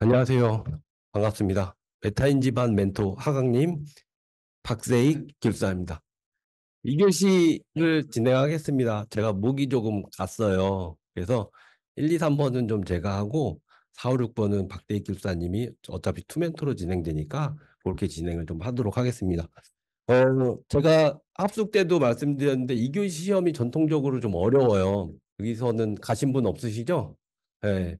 안녕하세요. 반갑습니다. 메타인 집안 멘토 하강님, 박세익 길사입니다. 2교시를 진행하겠습니다. 제가 목이 조금 갔어요. 그래서 1, 2, 3번은 좀 제가 하고 4, 5, 6번은 박세익 길사님이 어차피 투멘토로 진행되니까 그렇게 진행을 좀 하도록 하겠습니다. 제가 합숙 때도 말씀드렸는데 2교시 시험이 전통적으로 좀 어려워요. 여기서는 가신 분 없으시죠? 네.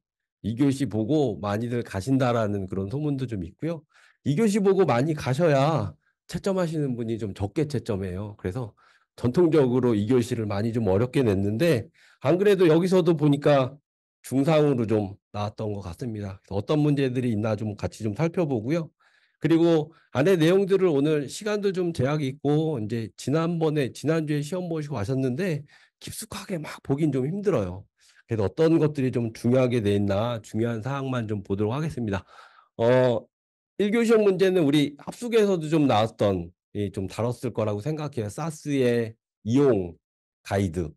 2교시 보고 많이들 가신다라는 그런 소문도 좀 있고요. 2교시 보고 많이 가셔야 채점하시는 분이 좀 적게 채점해요. 그래서 전통적으로 2교시를 많이 좀 어렵게 냈는데 안 그래도 여기서도 보니까 중상으로 좀 나왔던 것 같습니다. 그래서 어떤 문제들이 있나 좀 같이 좀 살펴보고요. 그리고 안에 내용들을 오늘 시간도 좀 제약이 있고 이제 지난주에 시험 보시고 가셨는데 깊숙하게 막 보긴 좀 힘들어요. 그래서 어떤 것들이 좀 중요하게 돼 있나 중요한 사항만 좀 보도록 하겠습니다. 어, 1교 시험 문제는 우리 합숙에서도 좀 나왔던 좀 다뤘을 거라고 생각해요. 사스의 이용 가이드.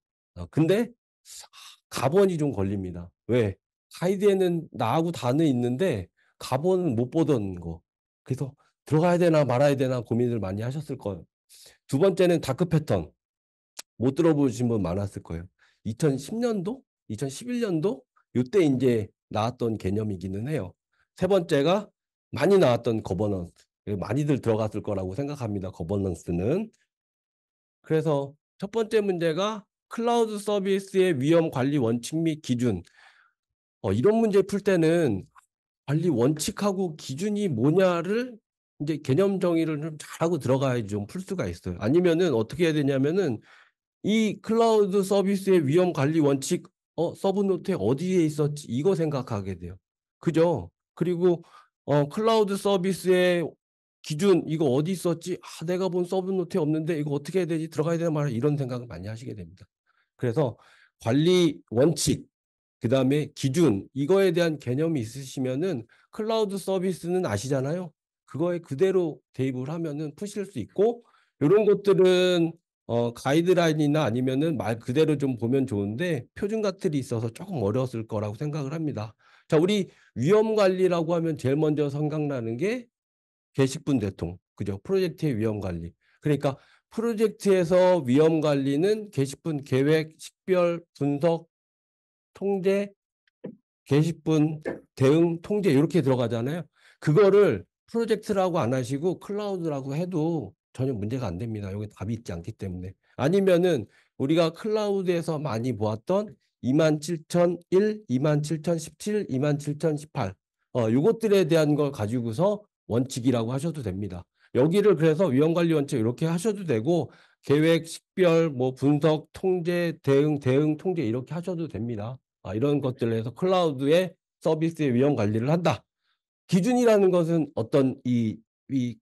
근데 가번이 좀 걸립니다. 왜? 가이드에는 나하고 다는 있는데 가번은 못 보던 거. 그래서 들어가야 되나 말아야 되나 고민을 많이 하셨을 거예요. 두 번째는 다크 패턴. 못 들어보신 분 많았을 거예요. 2010년도? 2011년도? 요때 이제 나왔던 개념이기는 해요. 세 번째가 많이 나왔던 거버넌스. 많이들 들어갔을 거라고 생각합니다. 거버넌스는. 그래서 첫 번째 문제가 클라우드 서비스의 위험 관리 원칙 및 기준. 이런 문제 풀 때는 관리 원칙하고 기준이 뭐냐를 이제 개념 정의를 좀 잘하고 들어가야지 좀 풀 수가 있어요. 아니면은 어떻게 해야 되냐면은 이 클라우드 서비스의 위험 관리 원칙, 서브노트에 어디에 있었지? 이거 생각하게 돼요. 그죠? 그리고, 클라우드 서비스의 기준, 이거 어디 있었지? 아, 내가 본 서브노트에 없는데 이거 어떻게 해야 되지? 들어가야 되나 말이야? 이런 생각을 많이 하시게 됩니다. 그래서 관리 원칙, 그 다음에 기준, 이거에 대한 개념이 있으시면은 클라우드 서비스는 아시잖아요. 그거에 그대로 대입을 하면은 푸실 수 있고, 이런 것들은 가이드라인이나 아니면은 말 그대로 좀 보면 좋은데 표준 같들이 있어서 조금 어려웠을 거라고 생각을 합니다. 자, 우리 위험 관리라고 하면 제일 먼저 생각나는 게 게시분 대통, 그죠? 프로젝트의 위험 관리. 그러니까 프로젝트에서 위험 관리는 게시분 계획, 식별, 분석, 통제, 게시분, 대응, 통제 이렇게 들어가잖아요. 그거를 프로젝트라고 안 하시고 클라우드라고 해도 전혀 문제가 안 됩니다. 여기 답이 있지 않기 때문에. 아니면은 우리가 클라우드에서 많이 보았던 27001, 27017, 27018 요것들에 대한 걸 가지고서 원칙이라고 하셔도 됩니다. 여기를 그래서 위험관리 원칙 이렇게 하셔도 되고 계획, 식별, 뭐 분석, 통제, 대응, 통제 이렇게 하셔도 됩니다. 이런 것들을 해서 클라우드의 서비스의 위험 관리를 한다. 기준이라는 것은 어떤 이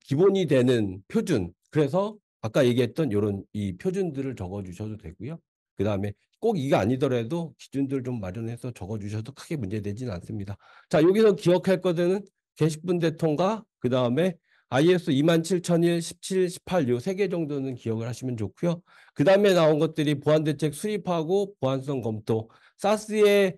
기본이 되는 표준. 그래서 아까 얘기했던 이런 이 표준들을 적어 주셔도 되고요. 그 다음에 꼭 이게 아니더라도 기준들 좀 마련해서 적어 주셔도 크게 문제되지는 않습니다. 자, 여기서 기억할 것들은 게시분 대통과 그 다음에 IS 27001, 17, 18 요 세 개 정도는 기억을 하시면 좋고요. 그 다음에 나온 것들이 보안대책 수립하고 보안성 검토. 사스의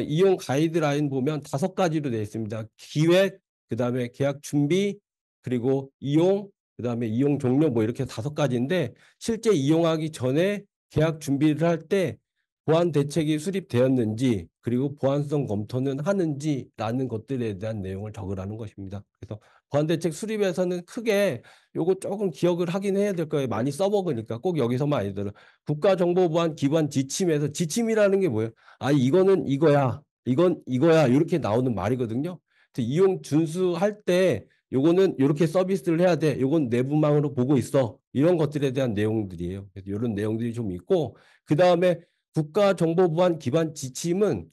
이용 가이드라인 보면 5가지로 되어 있습니다. 기획, 그 다음에 계약 준비, 그리고 이용, 그 다음에 이용 종료 뭐 이렇게 5가지인데 실제 이용하기 전에 계약 준비를 할 때 보안 대책이 수립되었는지 그리고 보안성 검토는 하는지라는 것들에 대한 내용을 적으라는 것입니다. 그래서 보안 대책 수립에서는 크게 요거 조금 기억을 하긴 해야 될 거예요. 많이 써먹으니까 꼭 여기서만 아니더라도 국가정보보안 기반 지침에서 지침이라는 게 뭐예요? 아, 이거는 이거야. 이건 이거야. 이렇게 나오는 말이거든요. 이용 준수할 때 요거는 이렇게 서비스를 해야 돼. 요건 내부망으로 보고 있어. 이런 것들에 대한 내용들이에요. 그래서 이런 내용들이 좀 있고 그다음에 국가정보보안 기반 지침은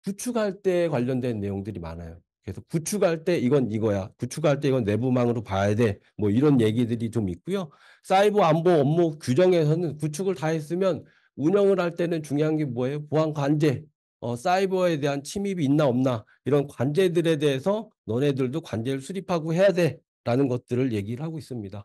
구축할 때 관련된 내용들이 많아요. 그래서 구축할 때 이건 이거야. 구축할 때 이건 내부망으로 봐야 돼. 뭐 이런 얘기들이 좀 있고요. 사이버 안보 업무 규정에서는 구축을 다 했으면 운영을 할 때는 중요한 게 뭐예요? 보안 관제. 사이버에 대한 침입이 있나 없나 이런 관제들에 대해서 너네들도 관제를 수립하고 해야 돼라는 것들을 얘기를 하고 있습니다.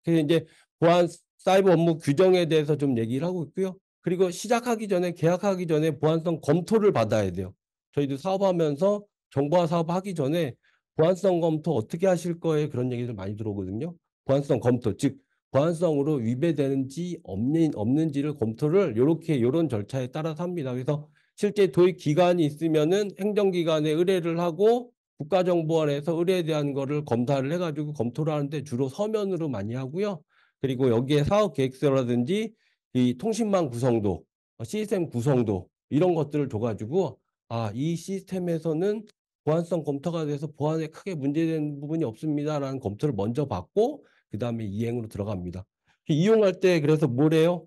그래서 이제 보안 사이버 업무 규정에 대해서 좀 얘기를 하고 있고요. 그리고 시작하기 전에 계약하기 전에 보안성 검토를 받아야 돼요. 저희도 사업하면서 정보화 사업 하기 전에 보안성 검토 어떻게 하실 거예요? 그런 얘기들 많이 들어오거든요. 보안성 검토, 즉 보안성으로 위배되는지 없는지를 검토를 요렇게 요런 절차에 따라서 합니다. 그래서 실제 도입 기간이 있으면은 행정기관에 의뢰를 하고 국가정보원에서 의뢰에 대한 거를 검사를 해가지고 검토를 하는데 주로 서면으로 많이 하고요. 그리고 여기에 사업 계획서라든지 이 통신망 구성도, 시스템 구성도 이런 것들을 줘가지고 이 시스템에서는 보안성 검토가 돼서 보안에 크게 문제되는 부분이 없습니다라는 검토를 먼저 받고 그다음에 이행으로 들어갑니다. 이용할 때 그래서 뭐래요?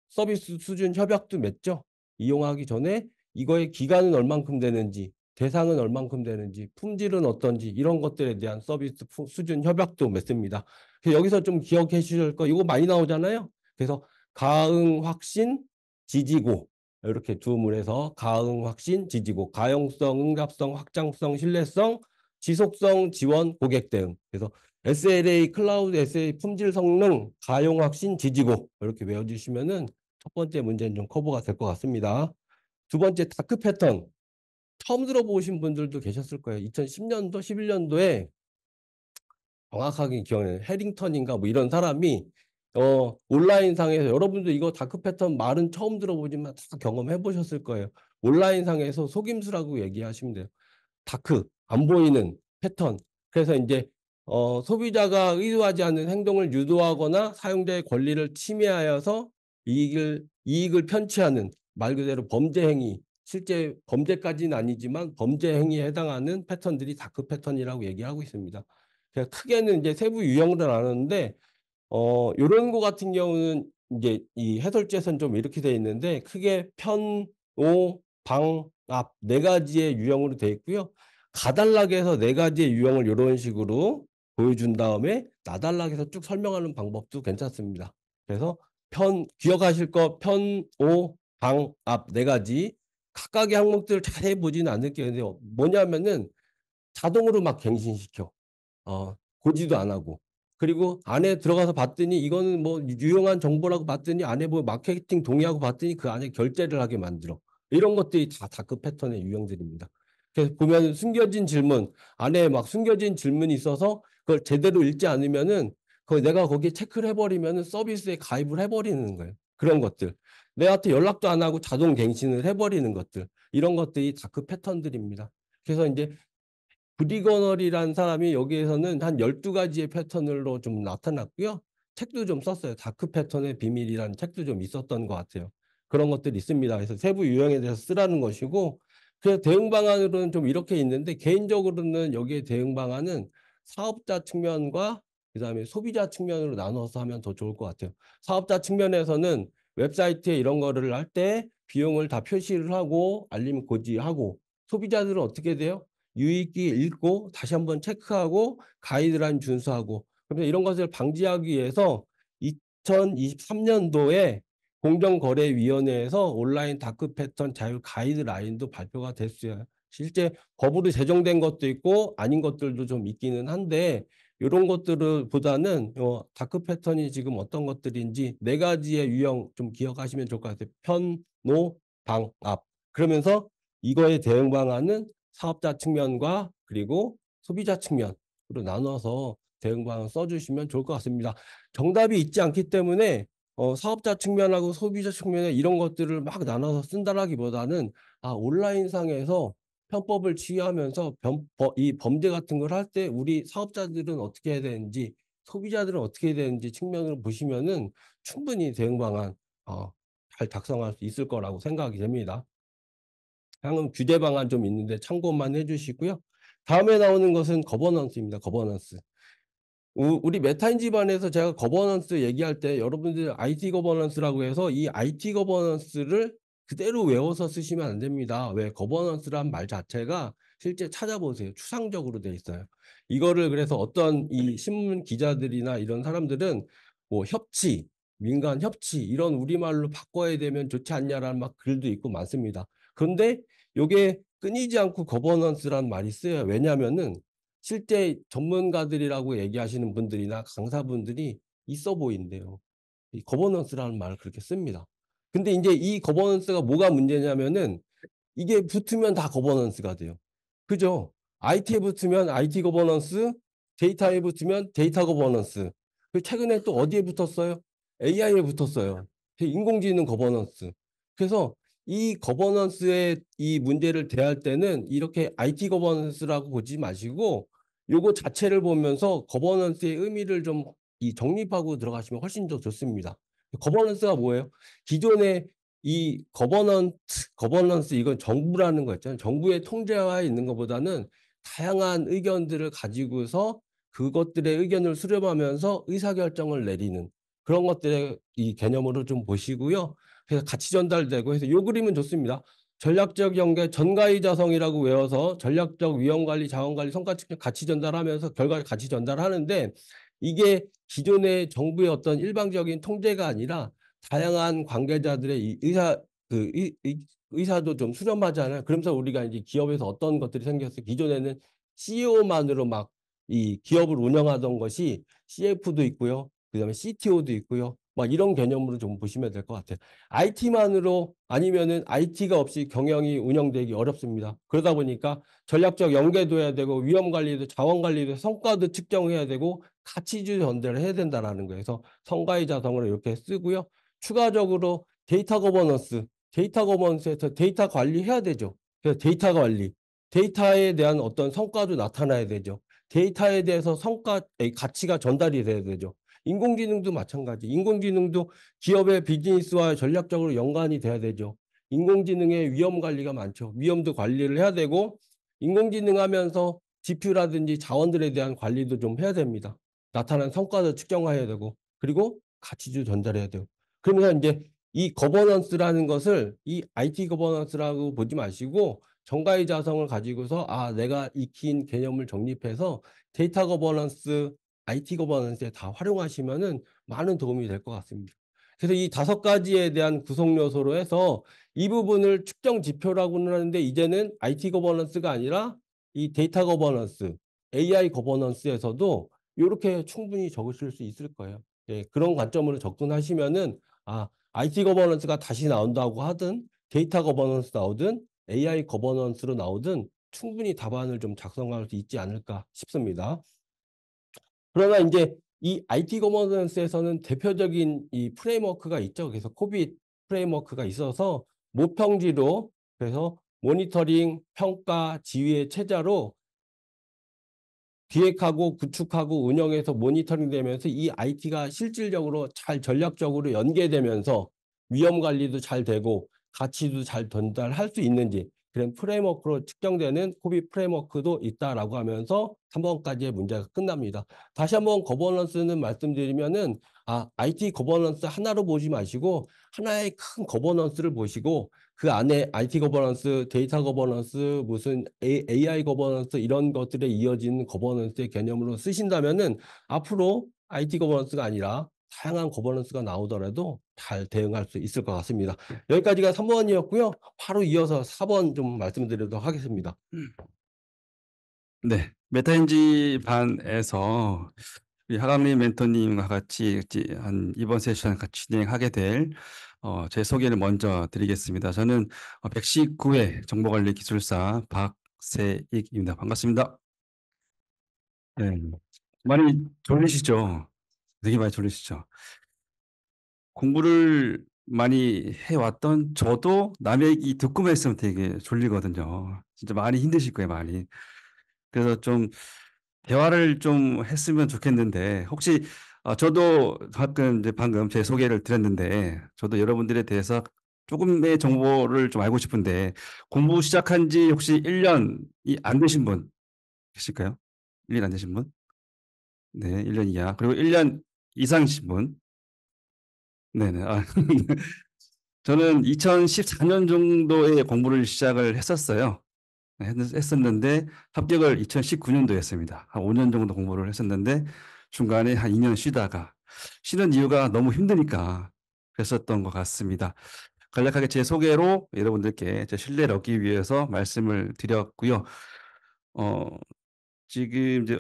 서비스 수준 협약도 맺죠. 이용하기 전에 이거의 기간은 얼만큼 되는지, 대상은 얼만큼 되는지, 품질은 어떤지 이런 것들에 대한 서비스 수준 협약도 맺습니다. 그래서 여기서 좀 기억해 주실 거 이거 많이 나오잖아요. 그래서 가응, 확신, 지지고 이렇게 두 문에서 가응, 확신, 지지고 가용성, 응답성, 확장성, 신뢰성, 지속성, 지원, 고객 대응. 그래서 SLA, 클라우드 SLA 품질 성능, 가용, 확신, 지지고 이렇게 외워주시면은 첫 번째 문제는 좀 커버가 될 것 같습니다. 두 번째 다크 패턴. 처음 들어보신 분들도 계셨을 거예요. 2010년도, 11년도에 정확하게 기억나요. 해링턴인가 뭐 이런 사람이 온라인상에서 여러분도 이거 다크 패턴 말은 처음 들어보지만 다 경험해 보셨을 거예요. 온라인상에서 속임수라고 얘기하시면 돼요. 다크, 안 보이는 패턴. 그래서 이제 소비자가 의도하지 않는 행동을 유도하거나 사용자의 권리를 침해하여서 이익을 편취하는 말 그대로 범죄 행위, 실제 범죄까지는 아니지만 범죄 행위에 해당하는 패턴들이 다크 패턴이라고 얘기하고 있습니다. 그래서 크게는 이제 세부 유형을 나누는데 요런 거 같은 경우는 이제 이 해설지에서는 좀 이렇게 되어 있는데 크게 편, 오, 방, 앞 네 가지의 유형으로 되어 있고요. 가달라게 해서 네 가지의 유형을 이런 식으로 보여준 다음에 나달라게 해서 쭉 설명하는 방법도 괜찮습니다. 그래서 기억하실 거 편, 오, 방, 앞 네 가지 각각의 항목들을 잘 해보지는 않을게요. 뭐냐면은 자동으로 막 갱신시켜. 보지도 안 하고. 그리고 안에 들어가서 봤더니 이거는 뭐 유용한 정보라고 봤더니 안에 뭐 마케팅 동의하고 봤더니 그 안에 결제를 하게 만들어. 이런 것들이 다 다크 패턴의 유형들입니다. 그래서 보면 숨겨진 질문, 안에 막 숨겨진 질문이 있어서 그걸 제대로 읽지 않으면은 내가 거기에 체크를 해버리면은 서비스에 가입을 해버리는 거예요. 그런 것들. 내한테 연락도 안 하고 자동 갱신을 해버리는 것들. 이런 것들이 다크 패턴들입니다. 그래서 이제 브리거널이라는 사람이 여기에서는 한 12가지의 패턴으로 좀 나타났고요. 책도 좀 썼어요. 다크 패턴의 비밀이라는 책도 좀 있었던 것 같아요. 그런 것들이 있습니다. 그래서 세부 유형에 대해서 쓰라는 것이고, 그래서 대응 방안으로는 좀 이렇게 있는데, 개인적으로는 여기에 대응 방안은 사업자 측면과 그다음에 소비자 측면으로 나눠서 하면 더 좋을 것 같아요. 사업자 측면에서는 웹사이트에 이런 거를 할 때 비용을 다 표시를 하고 알림 고지하고, 소비자들은 어떻게 돼요? 유익이 읽고 다시 한번 체크하고 가이드라인 준수하고 그래서 이런 것을 방지하기 위해서 2023년도에 공정거래위원회에서 온라인 다크 패턴 자율 가이드라인도 발표가 됐어요. 실제 법으로 제정된 것도 있고 아닌 것들도 좀 있기는 한데 이런 것들을 보다는 다크 패턴이 지금 어떤 것들인지 네 가지의 유형 좀 기억하시면 좋을 것 같아요. 편, 노, 방, 앞. 그러면서 이거의 대응 방안은 사업자 측면과 그리고 소비자 측면으로 나눠서 대응 방안 써주시면 좋을 것 같습니다. 정답이 있지 않기 때문에 사업자 측면하고 소비자 측면에 이런 것들을 막 나눠서 쓴다라기보다는 온라인상에서 편법을 취하면서 이 범죄 같은 걸 할 때 우리 사업자들은 어떻게 해야 되는지 소비자들은 어떻게 해야 되는지 측면으로 보시면은 충분히 대응 방안 잘 작성할 수 있을 거라고 생각이 됩니다. 향후 규제 방안 좀 있는데 참고만 해주시고요. 다음에 나오는 것은 거버넌스입니다. 거버넌스. 우리 메타인 집안에서 제가 거버넌스 얘기할 때 여러분들 IT 거버넌스라고 해서 이 IT 거버넌스를 그대로 외워서 쓰시면 안 됩니다. 왜 거버넌스란 말 자체가 실제 찾아보세요. 추상적으로 돼 있어요. 이거를 그래서 어떤 이 신문 기자들이나 이런 사람들은 뭐 협치, 민간 협치 이런 우리말로 바꿔야 되면 좋지 않냐라는 막 글도 있고 많습니다. 그런데 요게 끊이지 않고 거버넌스란 말이 쓰여요. 왜냐하면은 실제 전문가들이라고 얘기하시는 분들이나 강사분들이 있어 보인대요. 이 거버넌스라는 말을 그렇게 씁니다. 근데 이제 이 거버넌스가 뭐가 문제냐면은 이게 붙으면 다 거버넌스가 돼요. 그죠? IT에 붙으면 IT 거버넌스, 데이터에 붙으면 데이터 거버넌스. 그 최근에 또 어디에 붙었어요? AI에 붙었어요. 인공지능 거버넌스. 그래서 이 거버넌스의 이 문제를 대할 때는 이렇게 IT 거버넌스라고 보지 마시고 요거 자체를 보면서 거버넌스의 의미를 좀 이 정립하고 들어가시면 훨씬 더 좋습니다. 거버넌스가 뭐예요? 기존의 이 거버넌스 이건 정부라는 거 있잖아요. 정부의 통제하에 있는 것보다는 다양한 의견들을 가지고서 그것들의 의견을 수렴하면서 의사결정을 내리는 그런 것들의 이 개념으로 좀 보시고요. 그래서 같이 전달되고 해서 요 그림은 좋습니다. 전략적 연계 전가이자성이라고 외워서 전략적 위험관리, 자원관리, 성과 측정 같이 전달하면서 결과를 같이 전달하는데 이게 기존의 정부의 어떤 일방적인 통제가 아니라 다양한 관계자들의 이 의사도 좀 수렴하잖아요. 그러면서 우리가 이제 기업에서 어떤 것들이 생겼어요. 기존에는 CEO만으로 막 이 기업을 운영하던 것이 CF도 있고요. 그다음에 CTO도 있고요. 막 이런 개념으로 좀 보시면 될 것 같아요. IT만으로 아니면은 IT가 없이 경영이 운영되기 어렵습니다. 그러다 보니까 전략적 연계도 해야 되고 위험 관리도 자원 관리도 성과도 측정해야 되고 가치주 전달을 해야 된다라는 거예요. 그래서 성과의 자성을 이렇게 쓰고요. 추가적으로 데이터 거버넌스에서 데이터 관리해야 되죠. 그래서 데이터 관리, 데이터에 대한 어떤 성과도 나타나야 되죠. 데이터에 대해서 가치가 전달이 돼야 되죠. 인공지능도 마찬가지. 인공지능도 기업의 비즈니스와 전략적으로 연관이 돼야 되죠. 인공지능의 위험 관리가 많죠. 위험도 관리를 해야 되고 인공지능 하면서 지표라든지 자원들에 대한 관리도 좀 해야 됩니다. 나타난 성과도 측정해야 되고 그리고 가치도 전달해야 되고 그러면서 이제 이 거버넌스라는 것을 이 IT 거버넌스라고 보지 마시고 정가의 자성을 가지고서 내가 익힌 개념을 정립해서 데이터 거버넌스, IT 거버넌스에 다 활용하시면은 많은 도움이 될 것 같습니다. 그래서 이 5가지에 대한 구성 요소로 해서 이 부분을 측정 지표라고는 하는데 이제는 IT 거버넌스가 아니라 이 데이터 거버넌스, AI 거버넌스에서도 요렇게 충분히 적으실 수 있을 거예요. 예, 그런 관점으로 접근하시면은 IT 거버넌스가 다시 나온다고 하든 데이터 거버넌스 나오든 AI 거버넌스로 나오든 충분히 답안을 좀 작성할 수 있지 않을까 싶습니다. 그러나 이제 이 IT 거버넌스에서는 대표적인 이 프레임워크가 있죠. 그래서 코빗 프레임워크가 있어서 모평지로 그래서 모니터링, 평가, 지휘의 체제로 기획하고 구축하고 운영해서 모니터링 되면서 이 IT가 실질적으로 잘 전략적으로 연계되면서 위험 관리도 잘 되고 가치도 잘 전달할 수 있는지 그런 프레임워크로 측정되는 코비 프레임워크도 있다라고 하면서 3번까지의 문제가 끝납니다. 다시 한번 거버넌스는 말씀드리면은 IT 거버넌스 하나로 보지 마시고 하나의 큰 거버넌스를 보시고 그 안에 IT 거버넌스, 데이터 거버넌스, 무슨 AI 거버넌스 이런 것들에 이어진 거버넌스의 개념으로 쓰신다면은 앞으로 IT 거버넌스가 아니라 다양한 거버넌스가 나오더라도 잘 대응할 수 있을 것 같습니다. 여기까지가 3번이었고요. 바로 이어서 4번 좀 말씀드리도록 하겠습니다. 네, 메타인지 반에서 우리 하감리 멘토님과 같이 이번 세션 같이 진행하게 될 제 소개를 먼저 드리겠습니다. 저는 119회 정보관리 기술사 박세익입니다. 반갑습니다. 네, 많이 졸리시죠? 되게 많이 졸리시죠? 공부를 많이 해왔던 저도 남의 얘기 듣고만 있으면 되게 졸리거든요. 진짜 많이 힘드실 거예요, 많이. 그래서 좀 대화를 좀 했으면 좋겠는데 혹시 저도 가끔 이제 방금 제 소개를 드렸는데 저도 여러분들에 대해서 조금의 정보를 좀 알고 싶은데 공부 시작한 지 혹시 1년이 안 되신 분 계실까요? 1년 안 되신 분? 네, 1년 이하. 그리고 1년 이상이신 분? 네네. 저는 2014년 정도에 공부를 시작을 했었어요. 했었는데 합격을 2019년도에 했습니다. 한 5년 정도 공부를 했었는데 중간에 한 2년 쉬다가 쉬는 이유가 너무 힘드니까 그랬었던 것 같습니다. 간략하게 제 소개로 여러분들께 제 신뢰를 얻기 위해서 말씀을 드렸고요. 어, 지금 이제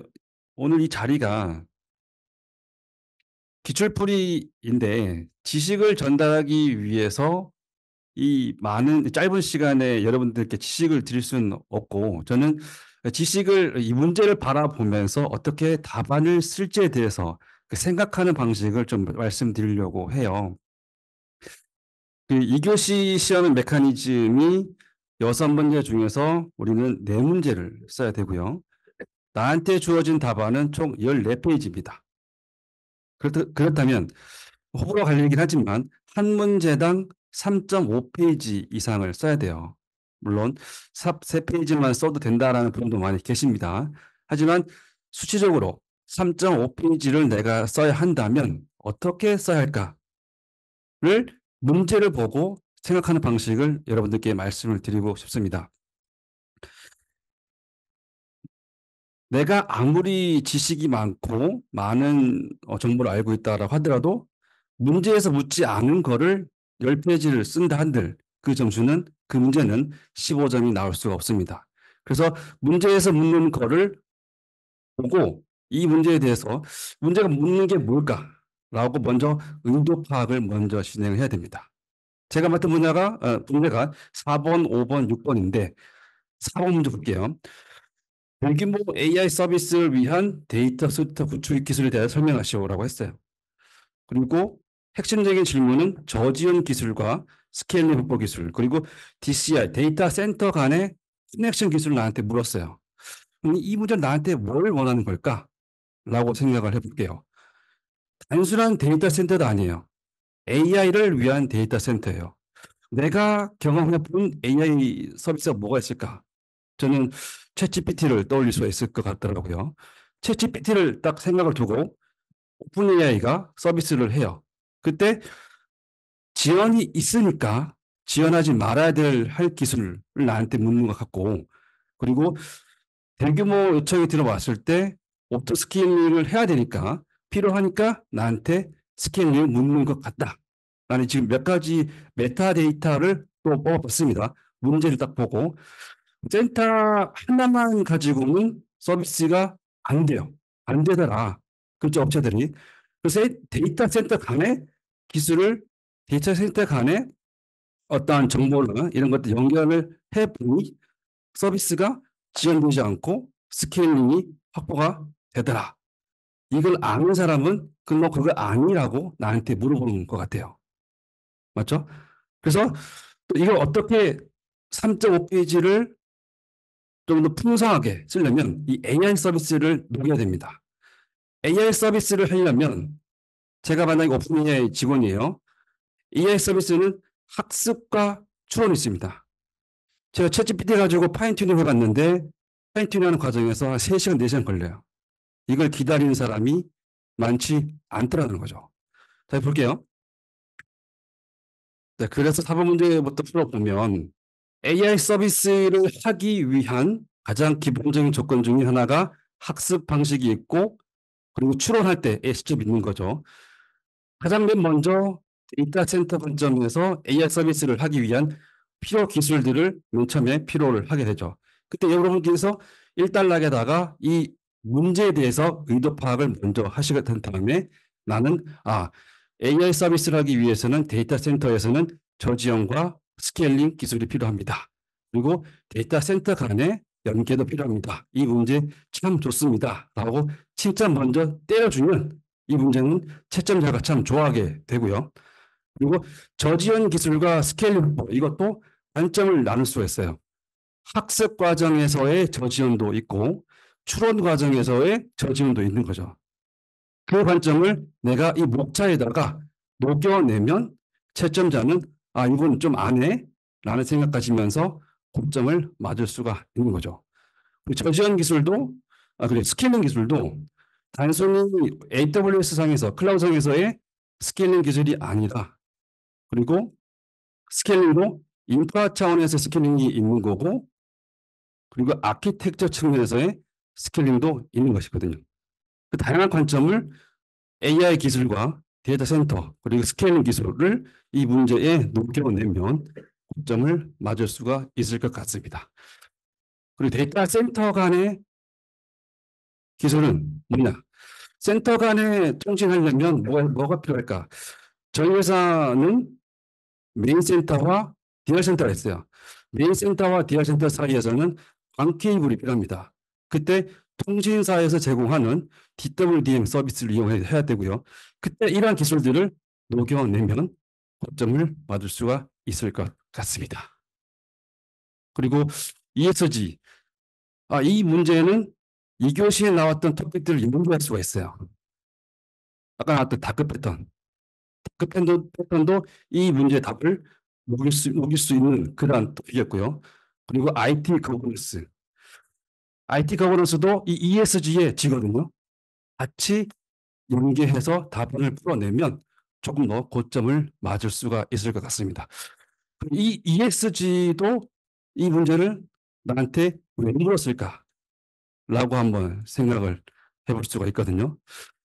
오늘 이 자리가 기출풀이인데 지식을 전달하기 위해서 이 많은 짧은 시간에 여러분들께 지식을 드릴 수는 없고 저는 지식을 이 문제를 바라보면서 어떻게 답안을 쓸지에 대해서 그 생각하는 방식을 좀 말씀드리려고 해요. 그 2교시 시험의 메커니즘이 6문제 중에서 우리는 4문제를 써야 되고요. 나한테 주어진 답안은 총 14페이지입니다. 그렇다면 호불호 갈리긴 하지만 한 문제당 3.5페이지 이상을 써야 돼요. 물론 3페이지만 써도 된다라는 분도 많이 계십니다. 하지만 수치적으로 3.5페이지를 내가 써야 한다면 어떻게 써야 할까를 문제를 보고 생각하는 방식을 여러분들께 말씀을 드리고 싶습니다. 내가 아무리 지식이 많고 많은 정보를 알고 있다라고 하더라도 문제에서 묻지 않은 거를 10페이지를 쓴다 한들 그 문제는 15점이 나올 수가 없습니다. 그래서 문제에서 묻는 거를 보고 이 문제에 대해서 문제가 묻는 게 뭘까라고 먼저 의도 파악을 먼저 진행을 해야 됩니다. 제가 맡은 문제가 4번, 5번, 6번인데 4번 문제 볼게요. 대규모 AI 서비스를 위한 데이터 센터 구축 기술에 대해 설명하시오라고 했어요. 그리고 핵심적인 질문은 저지연 기술과 스케일링 확보 기술, 그리고 DCI, 데이터 센터 간의 커넥션 기술을 나한테 물었어요. 그럼 이 문제는 나한테 뭘 원하는 걸까? 라고 생각을 해볼게요. 단순한 데이터 센터도 아니에요. AI를 위한 데이터 센터예요. 내가 경험해본 AI 서비스가 뭐가 있을까? 저는 챗GPT를 떠올릴 수가 있을 것 같더라고요. 챗GPT를 딱 생각을 두고 오픈 AI가 서비스를 해요. 그때 지연이 있으니까 지연하지 말아야 할 기술을 나한테 묻는 것 같고, 그리고 대규모 요청이 들어왔을 때 오토 스케일링을 해야 되니까 필요하니까 나한테 스케일링을 묻는 것 같다. 나는 지금 몇 가지 메타데이터를 또 뽑아봤습니다. 문제를 딱 보고 센터 하나만 가지고는 서비스가 안 돼요. 안 되더라. 그렇죠, 업체들이. 그래서 데이터 센터 간의 기술을 데이터 센터 간에 어떠한 정보나 이런 것들 연결을 해보니 서비스가 지연되지 않고 스케일링이 확보가 되더라. 이걸 아는 사람은 너 그거 아니라고 나한테 물어보는 것 같아요. 맞죠? 그래서 또 이걸 어떻게 3.5페이지를 좀 더 풍성하게 쓰려면 이 AI 서비스를 녹여야 됩니다. AI 서비스를 하려면 제가 만약에 오픈 AI 직원이에요. AI 서비스는 학습과 추론이 있습니다. 제가 챗GPT 가지고 파인튜닝 해봤는데 파인튜닝하는 과정에서 한 3시간, 4시간 걸려요. 이걸 기다리는 사람이 많지 않더라는 거죠. 자, 볼게요. 네, 그래서 4번 문제부터 풀어보면 AI 서비스를 하기 위한 가장 기본적인 조건 중에 하나가 학습 방식이 있고 그리고 추론할 때에 직접 있는 거죠. 가장 맨 먼저 데이터 센터 관점에서 AI 서비스를 하기 위한 필요 기술들을 맨 처음에 필요를 하게 되죠. 그때 여러분께서 1단락에다가 이 문제에 대해서 의도 파악을 먼저 하시게 된 다음에 나는 AI 서비스를 하기 위해서는 데이터 센터에서는 저지연과 스케일링 기술이 필요합니다. 그리고 데이터 센터 간의 연계도 필요합니다. 이 문제 참 좋습니다. 라고 칭찬 먼저 때려주면 이 문제는 채점자가 참 좋아하게 되고요. 그리고 저지연 기술과 스케일링 이것도 관점을 나눌 수가 있어요. 학습 과정에서의 저지연도 있고 추론 과정에서의 저지연도 있는 거죠. 그 관점을 내가 이 목차에다가 녹여내면 채점자는 이건 좀 안 해? 라는 생각 가지면서 고점을 맞을 수가 있는 거죠. 저지연 기술도, 그래, 스케일링 기술도 단순히 AWS 상에서, 클라우드 상에서의 스케일링 기술이 아니다. 그리고 스케일링도 인프라 차원에서 스케일링이 있는 거고, 그리고 아키텍처 측면에서의 스케일링도 있는 것이거든요. 그 다양한 관점을 AI 기술과 데이터 센터, 그리고 스케일링 기술을 이 문제에 녹여내면 고점을 맞을 수가 있을 것 같습니다. 그리고 데이터 센터 간의 기술은 뭐냐? 센터 간에 통신하려면 뭐가 필요할까? 저희 회사는 메인 센터와 디얼 센터가 있어요. 메인 센터와 디얼 센터 사이에서는 광 케이블이 필요합니다. 그때 통신사에서 제공하는 DWDM 서비스를 이용해야 되고요. 그때 이러한 기술들을 녹여내면 고점을 맞을 수가 있을 것 같습니다. 그리고 ESG. 이 문제는 2교시에 나왔던 토픽들을 연구할 수가 있어요. 아까 나왔던 다크 패턴. 패턴도 이 문제의 답을 녹일 수 있는 그러한 토픽이었고요. 그리고 IT 거버넌스. IT 거버넌스도 이 ESG에 지거든요. 같이 연계해서 답안을 풀어내면 조금 더 고점을 맞을 수가 있을 것 같습니다. 이 ESG도 이 문제를 나한테 왜 물었을까라고 한번 생각을 해볼 수가 있거든요.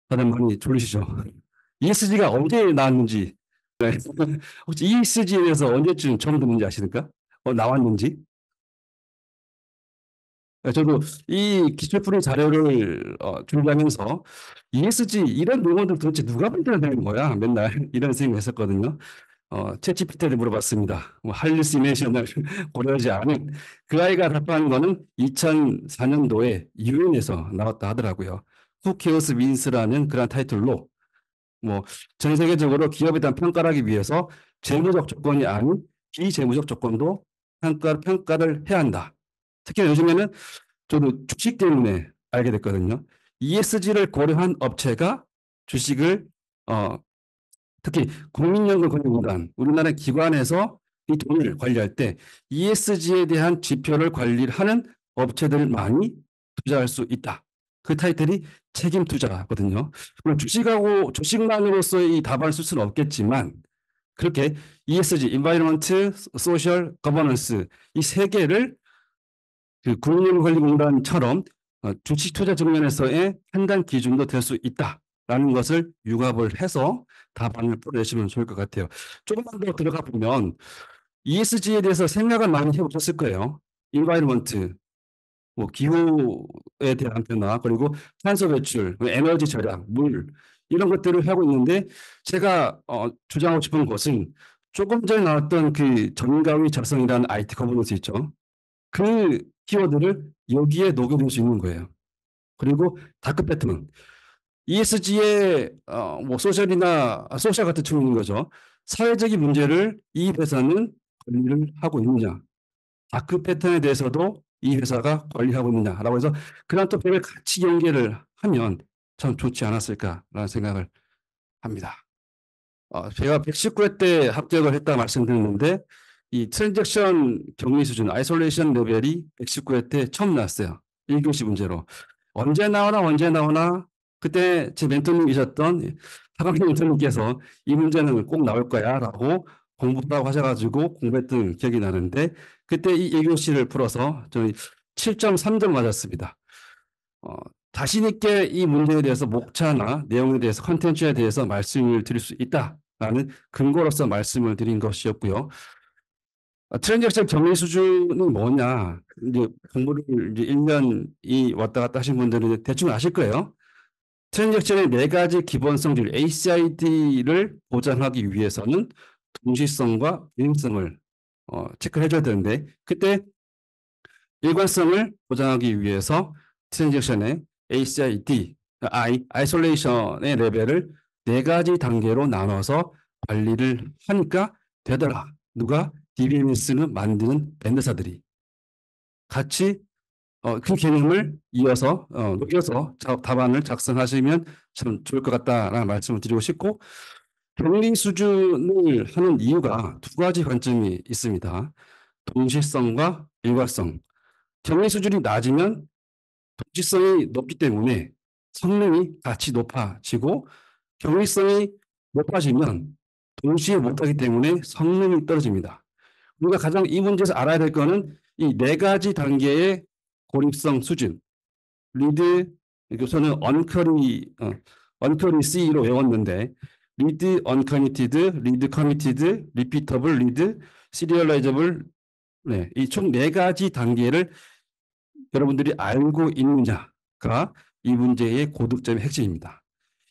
다들 많이 졸리시죠? ESG가 언제 나왔는지, 네. 혹시 ESG에 대해서 언제쯤 처음 듣는지 아십니까? 나왔는지? 저도 이 기출풀이 자료를 준비하면서 ESG 이런 용어들 도대체 누가 만들어내는 거야? 맨날 이런 생각했었거든요. 챗GPT를 물어봤습니다. 뭐 할루시네이션을 고려하지 않은 그 아이가 답한 거는 2004년도에 유엔에서 나왔다 하더라고요. Who Cares Wins라는 그런 타이틀로 뭐 전 세계적으로 기업에 대한 평가를 하기 위해서 재무적 조건이 아닌 비재무적 조건도 평가를 해야 한다. 특히 요즘에는 저도 주식 때문에 알게 됐거든요. ESG를 고려한 업체가 주식을 특히 국민연금관리공단 우리나라 기관에서 이 돈을 관리할 때 ESG에 대한 지표를 관리를 하는 업체들 많이 투자할 수 있다. 그 타이틀이 책임 투자거든요. 물론 주식만으로서의 이 답안을 쓸 수는 없겠지만 그렇게 ESG, Environment, Social, Governance 이 세 개를 그 국민연금관리공단처럼 주식 투자 측면에서의 판단 기준도 될 수 있다라는 것을 융합을 해서 답안을 풀어내시면 좋을 것 같아요. 조금만 더 들어가 보면 ESG에 대해서 생각을 많이 해보셨을 거예요. Environment, 뭐 기후에 대한 변화, 그리고 탄소 배출, 에너지 절약, 물 이런 것들을 하고 있는데 제가 주장하고 싶은 것은 조금 전에 나왔던 그 전가위 작성이라는 IT 커버넌스 있죠. 그 키워드를 여기에 녹여낼 수 있는 거예요. 그리고 다크 패턴. ESG의 뭐 소셜 같은 측면인 거죠. 사회적인 문제를 이 회사는 관리를 하고 있느냐. 다크 패턴에 대해서도 이 회사가 관리하고 있느냐라고 해서 그런 토픽을 같이 연계를 하면 참 좋지 않았을까라는 생각을 합니다. 제가 119회 때 합격을 했다 말씀드렸는데 이 트랜잭션 격리 수준, 아이솔레이션 레벨이 119회 때 처음 나왔어요. 1교시 문제로. 언제 나오나 그때 제 멘토님이셨던 하강민 멘토님께서 이 문제는 꼭 나올 거야 라고 공부하라고 하셔가지고 공부했던 기억이 나는데 그때 이 1교시를 풀어서 저희 7.3점 맞았습니다. 자신 있게 이 문제에 대해서 목차나 내용에 대해서 컨텐츠에 대해서 말씀을 드릴 수 있다라는 근거로서 말씀을 드린 것이었고요. 트랜잭션 격리 수준은 뭐냐? 이제 공부를 이제 1년이 왔다 갔다 하신 분들은 대충 아실 거예요. 트랜잭션의 네 가지 기본 성질 ACID를 보장하기 위해서는 동시성과 일관성을 체크해 줘야 되는데 그때 일관성을 보장하기 위해서 트랜잭션의 ACID, 아이솔레이션의 레벨을 네 가지 단계로 나눠서 관리를 하니까 되더라. 누가? DBMS를 만드는 밴드사들이 같이 그 개념을 이어서 녹여서 답안을 작성하시면 참 좋을 것 같다라는 말씀을 드리고 싶고 격리 수준을 하는 이유가 두 가지 관점이 있습니다. 동시성과 일관성. 격리 수준이 낮으면 동시성이 높기 때문에 성능이 같이 높아지고 격리성이 높아지면 동시에 못하기 때문에 성능이 떨어집니다. 우리가 가장 이 문제에서 알아야 될 거는 이 네 가지 단계의 고립성 수준. 리드, 교수는 언커리 C로 외웠는데 리드 언커미티드, 리드 커미티드, 리피터블 리드, 시리얼라이저블 네, 이 총 네 가지 단계를 여러분들이 알고 있느냐가 이 문제의 고득점의 핵심입니다.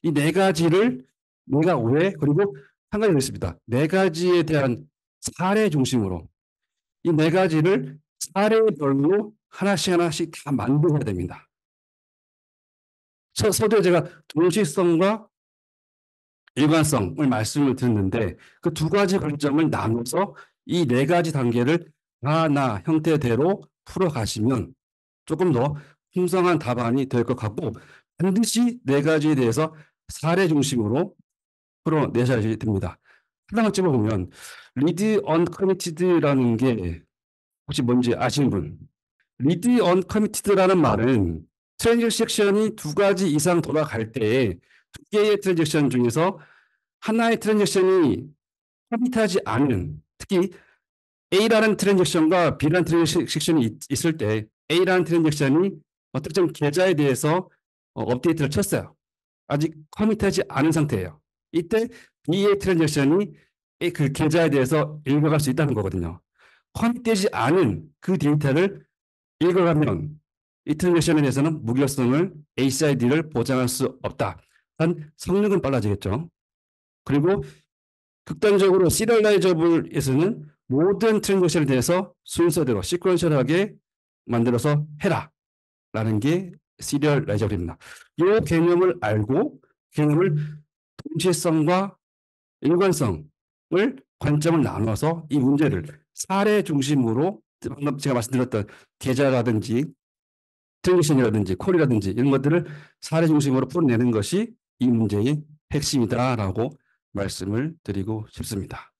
이 네 가지를 내가 왜 그리고 한 가지 더 있습니다. 네 가지에 대한 사례 중심으로 이 네 가지를 사례별로 하나씩 다 만들어야 됩니다. 서두에 제가 동시성과 일관성을 말씀을 드렸는데 그 두 가지 관점을 나눠서 이 네 가지 단계를 하나 형태대로 풀어가시면 조금 더 풍성한 답안이 될 것 같고 반드시 네 가지에 대해서 사례 중심으로 풀어내셔야 됩니다. 하나만 찝어보면 리드 언커미티드라는 게 혹시 뭔지 아시는 분? 리드 언커미티드라는 말은 트랜잭션이 두 가지 이상 돌아갈 때에 두 개의 트랜잭션 중에서 하나의 트랜잭션이 커밋하지 않은, 특히 A라는 트랜잭션과 B라는 트랜잭션이 있을 때 A라는 트랜잭션이 특정 계좌에 대해서 업데이트를 쳤어요. 아직 커밋하지 않은 상태예요. 이때 B의 트랜잭션이 그 계좌에 대해서 읽어갈 수 있다는 거거든요. 커밋되지 않은 그 데이터를 읽어가면 이 트랜잭션에 대해서는 무결성을 ACID를 보장할 수 없다. 단 성능은 빨라지겠죠. 그리고 극단적으로 시리얼라이저블에서는 모든 트랜잭션에 대해서 순서대로 시퀀셜하게 만들어서 해라 라는 게 시리얼라이저블입니다. 이 개념을 알고 개념을 동시성과 일관성을 관점을 나눠서 이 문제를 사례 중심으로 방금 제가 말씀드렸던 계좌라든지 트랜잭션이라든지 콜이라든지 이런 것들을 사례 중심으로 풀어내는 것이 이 문제의 핵심이다라고 말씀을 드리고 싶습니다.